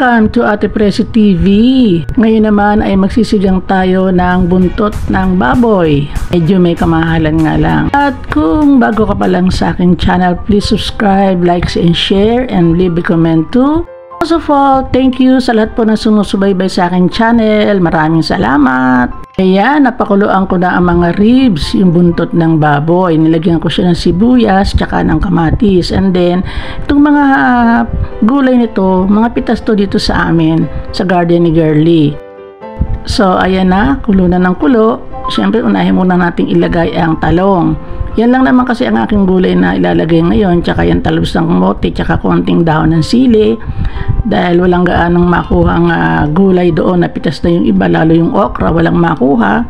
Welcome to Ate Presi TV. Ngayon naman ay magsisigang tayo ng buntot ng baboy. Medyo may kamahalan nga lang. At kung bago ka pa lang sa aking channel, please subscribe, like, and share, and leave a comment too. First of all, thank you sa lahat po na sumusubaybay sa aking channel. Maraming salamat. Ayan, napakuluan ko na ang mga ribs, yung buntot ng baboy. Nilagyan ko siya ng sibuyas, tsaka ng kamatis. And then, itong mga gulay nito, mga pitas to dito sa amin, sa garden ni Girly. So, ayan na, kulo na ng kulo. Siyempre, unahin muna nating ilagay ang talong. Yan lang naman kasi ang aking gulay na ilalagay ngayon, tsaka yung talbos ng kamote, tsaka konting dahon ng sili. Dahil walang gaanong makuhang gulay doon, napitas na yung iba, lalo yung okra, walang makuha.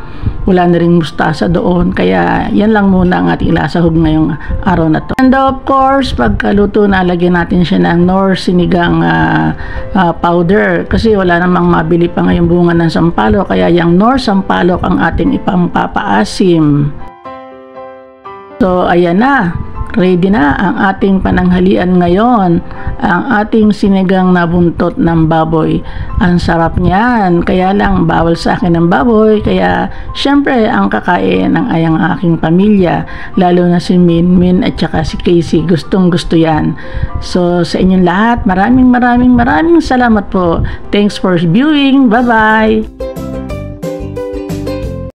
Wala na rin mustasa doon, kaya yan lang muna ang ating ilasahog ngayong araw na to. And of course, pagkaluto na, lagyan natin siya ng Knorr sinigang powder. Kasi wala namang mabili pa ngayong bunga ng sampalok, kaya yung Knorr sampalok ang ating ipangpapaasim. So, ayan na. Ready na ang ating pananghalian ngayon. Ang ating sinigang na buntot ng baboy. Ang sarap niyan. Kaya lang, bawal sa akin ng baboy. Kaya, syempre, ang kakain ng ayang aking pamilya. Lalo na si Minmin at saka si Casey. Gustong gusto yan. So, sa inyong lahat, maraming salamat po. Thanks for viewing. Bye-bye!